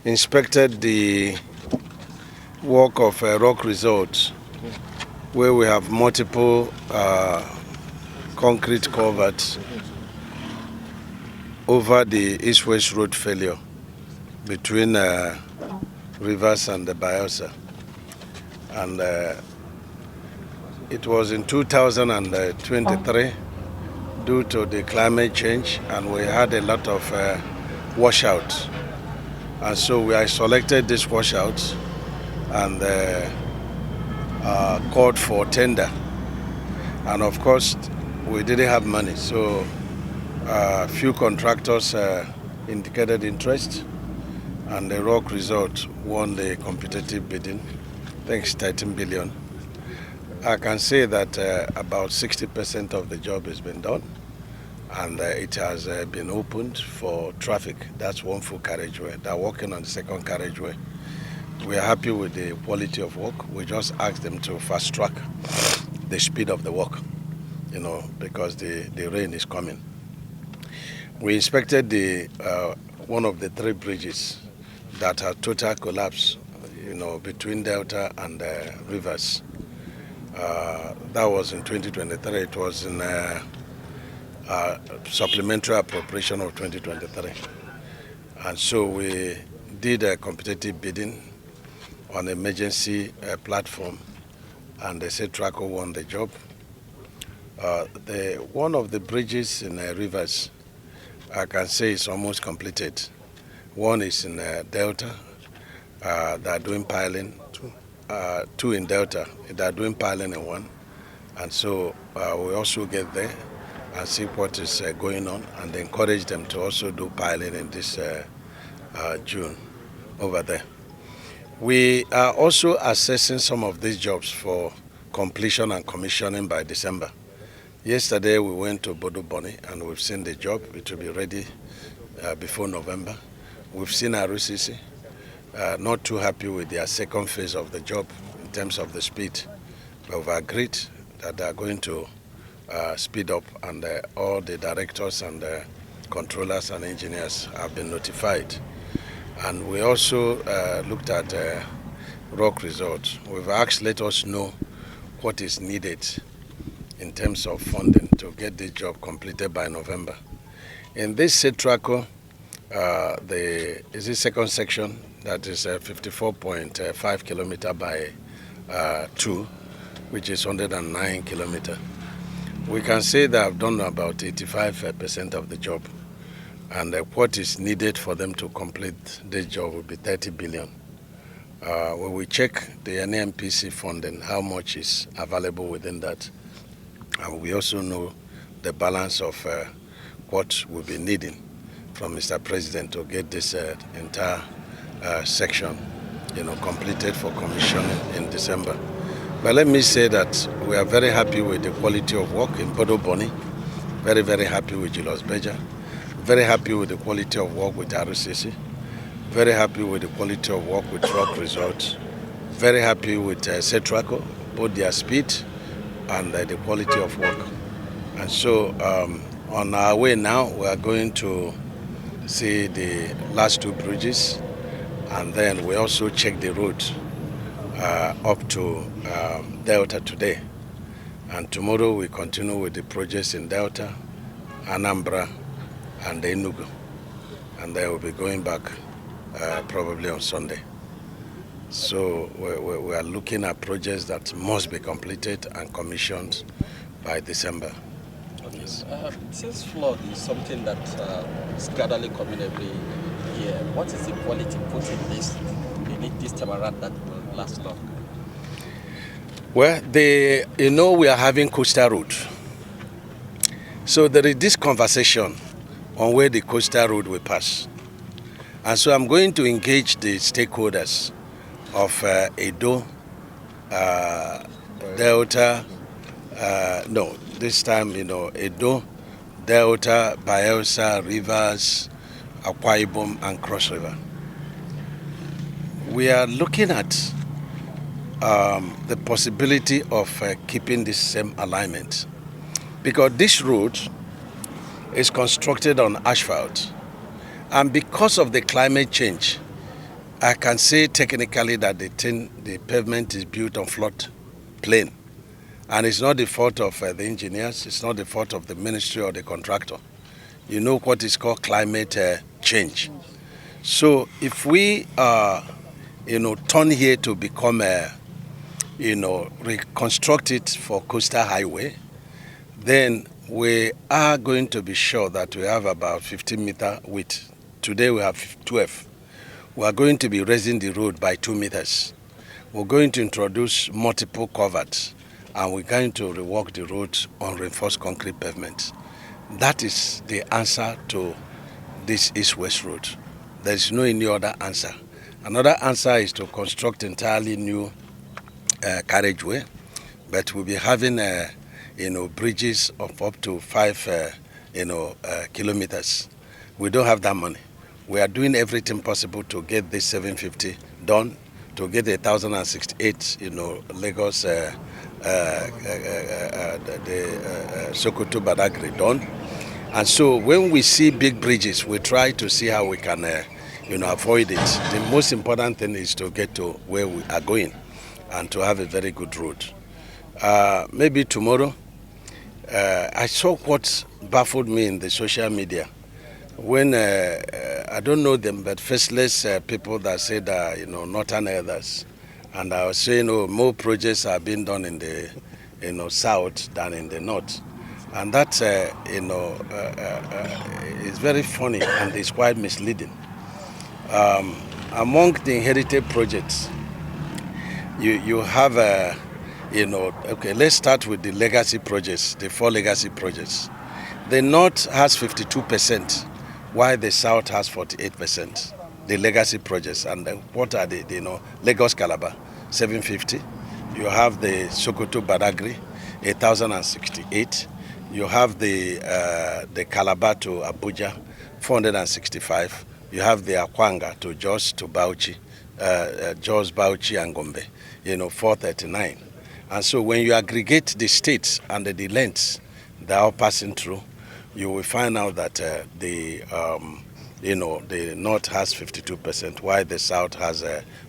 inspected the work of rock resorts, where we have multiple concrete culverts over the east-west road failure between Rivers and the Bayelsa. And it was in 2023 due to the climate change, and we had a lot of washouts. And so we selected these washouts and called for tender. And of course, we didn't have money, so a few contractors indicated interest, and the rock resort won the competitive bidding. Thanks, 13 billion. I can say that about 60% of the job has been done, and it has been opened for traffic. That's one full carriageway. They're working on the second carriageway. We are happy with the quality of work. We just asked them to fast track the speed of the work, because the rain is coming. We inspected one of the three bridges that had total collapse, between Delta and Rivers. That was in 2023. It was in supplementary appropriation of 2023. And so we did a competitive bidding on emergency platform, and the SETRACO won the job. One of the bridges in Rivers, I can say is almost completed. One is in Delta. They are doing piling. Two in Delta. They are doing piling in one. And so we also get there and see what is going on, and encourage them to also do piling in this June over there. We are also assessing some of these jobs for completion and commissioning by December. Yesterday we went to Bodo Boni and we've seen the job. It will be ready before November. We've seen RCC, not too happy with their second phase of the job in terms of the speed. But we've agreed that they are going to speed up, and all the directors and controllers and engineers have been notified. And we also looked at rock resorts. We've asked, let us know what is needed in terms of funding to get this job completed by November. In this SETRACO, is the second section that is 54.5 kilometer by 2, which is 109 kilometer. We can say that I've done about 85% of the job, and what is needed for them to complete this job will be 30 billion. When we check the NMPC funding, how much is available within that, and we also know the balance of what we'll be needing from Mr. President to get this entire section, completed for commissioning in December. But let me say that we are very happy with the quality of work in Bodo Boni, very, very happy with Julius Berger, very happy with the quality of work with RCC, very happy with the quality of work with Rock Resorts, very happy with SETRACO, both their speed and the quality of work. And so on our way now, we are going to see the last two bridges, and then we also check the road up to Delta today. And tomorrow we continue with the projects in Delta, Anambra, and Enugu. And then we'll be going back probably on Sunday. So we are looking at projects that must be completed and commissioned by December. Yes. Since flood is something that is gradually coming every year, what is the quality put in this time around that will last long? Well, we are having coastal road. So there is this conversation on where the coastal road will pass. And so I'm going to engage the stakeholders of Edo, Delta, this time, Edo, Delta, Bayelsa, Rivers, Akwa-Ibom, and Cross River. We are looking at the possibility of keeping this same alignment, because this road is constructed on asphalt, and because of the climate change, I can say technically that the pavement is built on flood plain. And it's not the fault of the engineers, it's not the fault of the ministry or the contractor. You know what is called climate change. So if we, turn here to become, reconstruct it for coastal highway, then we are going to be sure that we have about 15-meter width. Today we have 12. We are going to be raising the road by 2 meters. We're going to introduce multiple culverts, and we're going to rework the roads on reinforced concrete pavement. That is the answer to this east-west road. There is no any other answer. Another answer is to construct entirely new carriageway, but we'll be having bridges of up to 5 kilometers. We don't have that money. We are doing everything possible to get this 750 done, to get the 1,068, Lagos, the Sokoto Badagry done. And so when we see big bridges, we try to see how we can, avoid it. The most important thing is to get to where we are going and to have a very good road. Maybe tomorrow, I saw what baffled me in the social media. When, I don't know them, but Faceless people that said, northern elders. And I was saying, more projects are being done in the, south than in the north. And that, is very funny and it's quite misleading. Among the inherited projects, you have, okay, let's start with the legacy projects, the 4 legacy projects. The north has 52%, while the south has 48%, the legacy projects. And what are they? Lagos Calabar, 750. You have the Sokoto Badagry, 1,068. You have the Calabar to Abuja, 465. You have the Akwanga to Jos to Bauchi, Jos, Bauchi and Gombe, 439. And so when you aggregate the states and the lengths that are passing through, you will find out that the north has 52%, while the south has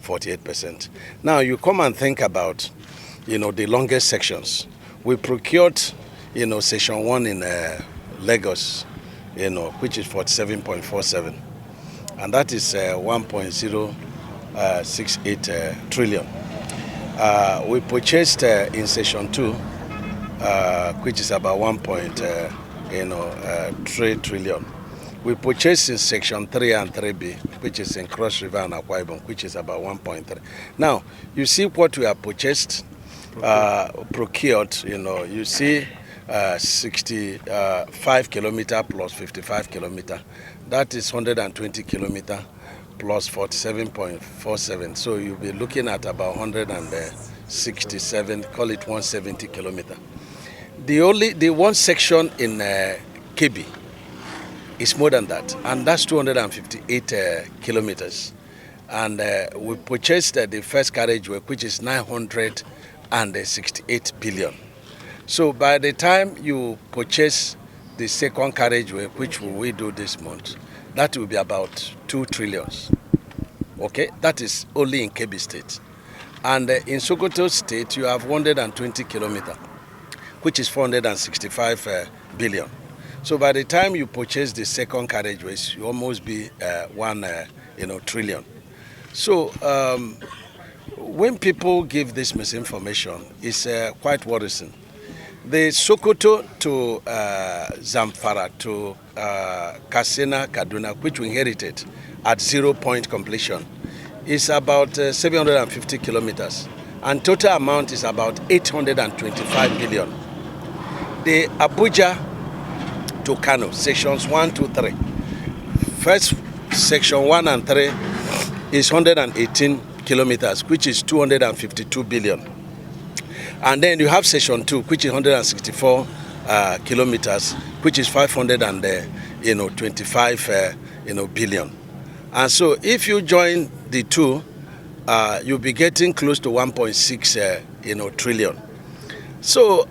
48%. Now you come and think about, the longest sections. We procured, section 1 in Lagos, which is 47.47, and that is 1.068 trillion. We purchased in section 2, which is about 1.3 trillion. We purchased in section 3 and 3B, which is in Cross River and Akwa Ibom, which is about 1.3. Now, you see what we have purchased, procured, you see 65 kilometer plus 55 kilometer. That is 120 kilometer plus 47.47. So you'll be looking at about 167, call it 170 kilometer. The one section in Kebbi is more than that, and that's 258 kilometers. And we purchased the first carriageway, which is 968 billion. So by the time you purchase the second carriageway, which we do this month, that will be about 2 trillions. Okay, that is only in Kebbi State. And in Sokoto State, you have 120 kilometers, which is 465 billion. So by the time you purchase the second carriageways, you almost be 1 trillion. So when people give this misinformation, it's quite worrisome. The Sokoto to Zamfara to Katsina, Kaduna, which we inherited at 0-point completion, is about 750 kilometers. And total amount is about 825 billion. The Abuja to Kano, sections 1, 2, 3. First, section 1 and 3 is 118 kilometers, which is 252 billion. And then you have section 2, which is 164 kilometers, which is 525 billion. And so if you join the two, you'll be getting close to 1.6 trillion. So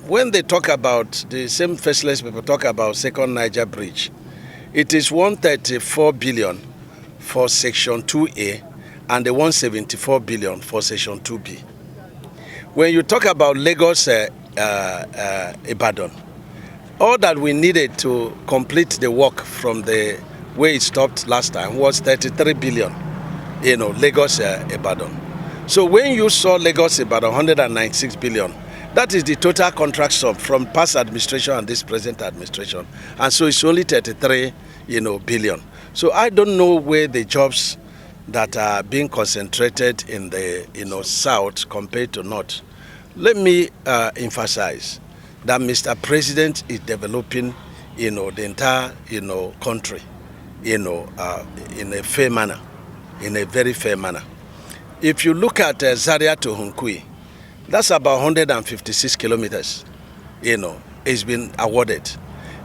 when they talk about, the same Faceless people talk about second Niger bridge, it is 134 billion for Section 2A and the 174 billion for Section 2B. When you talk about Lagos Ibadan, all that we needed to complete the work from the way it stopped last time was 33 billion, Lagos Ibadan. So when you saw Lagos Ibadan 196 billion, that is the total contract sum from past administration and this present administration. And so it's only 33, billion. So I don't know where the jobs that are being concentrated in the, south compared to north. Let me emphasize that Mr. President is developing, the entire, country, in a fair manner, in a very fair manner. If you look at Zaria to Hunkui, that's about 156 kilometers, it's been awarded.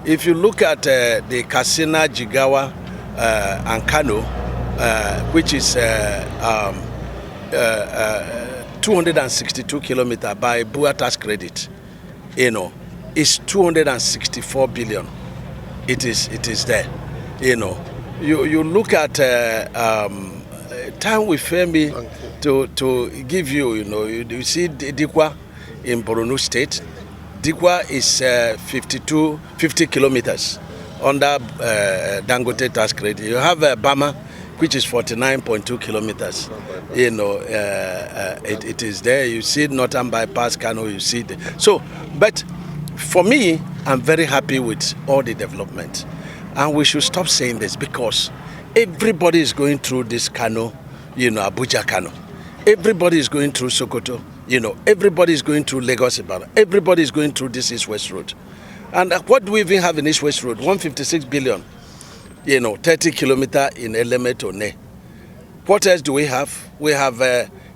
If you look at the Katsina, Jigawa, and Kano, which is 262 kilometers by Bua tax credit, is 264 billion. It is there, You look at time with Femi to give you, you see Dikwa in Borno State. Dikwa is 50 kilometers under Dangote tax credit. You have Bama, which is 49.2 kilometers. It is there. You see Northern Bypass, Kano, you see. So, but for me, I'm very happy with all the development. And we should stop saying this because everybody is going through this Kano, Abuja Kano. Everybody is going through Sokoto. Everybody is going through Lagos Ibadan. Everybody is going through this East-West Road. And what do we even have in East-West Road? 156 billion, 30 kilometers in Element One. What else do we have? We have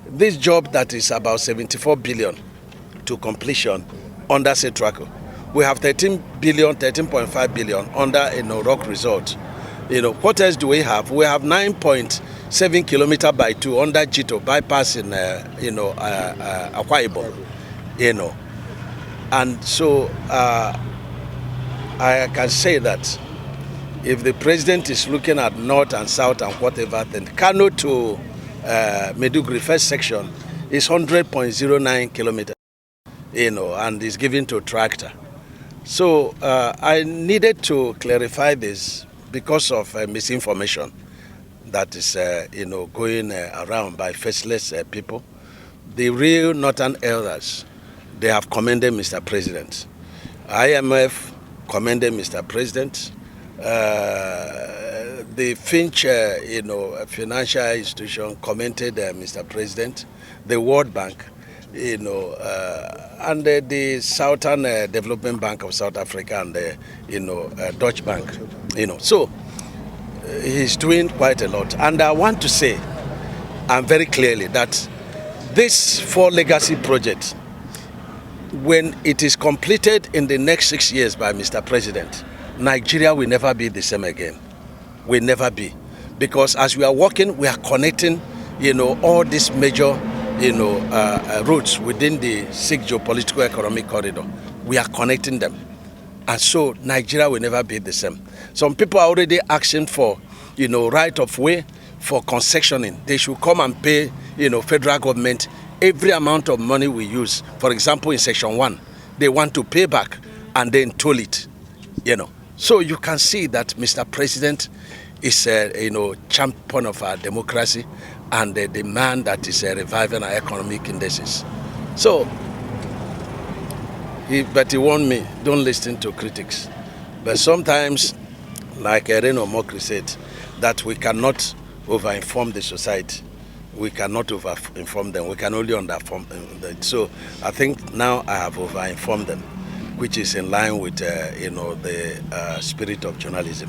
this job that is about 74 billion to completion under Setraco. We have 13 billion, 13.5 billion under Rock Resort. What else do we have? We have 9.7 kilometers by 2 under Jito, bypassing, Akwa Ibom, And so I can say that if the president is looking at north and south and whatever, then Kano to Maiduguri first section is 100.09 kilometers, and is given to tractor. So I needed to clarify this because of misinformation that is, going around by faceless people. The real northern elders, they have commended Mr. President. IMF commended Mr. President. The Finch, financial institution commented Mr. President. The World Bank, and the Southern Development Bank of South Africa and the, Dutch Bank, So he's doing quite a lot. And I want to say, very clearly, that this 4 legacy project, when it is completed in the next 6 years by Mr. President, Nigeria will never be the same again. Will never be. Because as we are working, we are connecting, all these major, roads within the 6 geopolitical economic corridor. We are connecting them. And so Nigeria will never be the same. Some people are already asking for, right of way for concessioning. They should come and pay, federal government every amount of money we use. For example, in Section 1, they want to pay back and then toll it, So you can see that Mr. President is a, champion of our democracy and the man that is reviving our economic indices. So, but he warned me, don't listen to critics. But sometimes, like Reno Mokri said, that we cannot over-inform the society. We cannot over-inform them. We can only under-inform them. So I think now I have over-informed them, which is in line with, the spirit of journalism.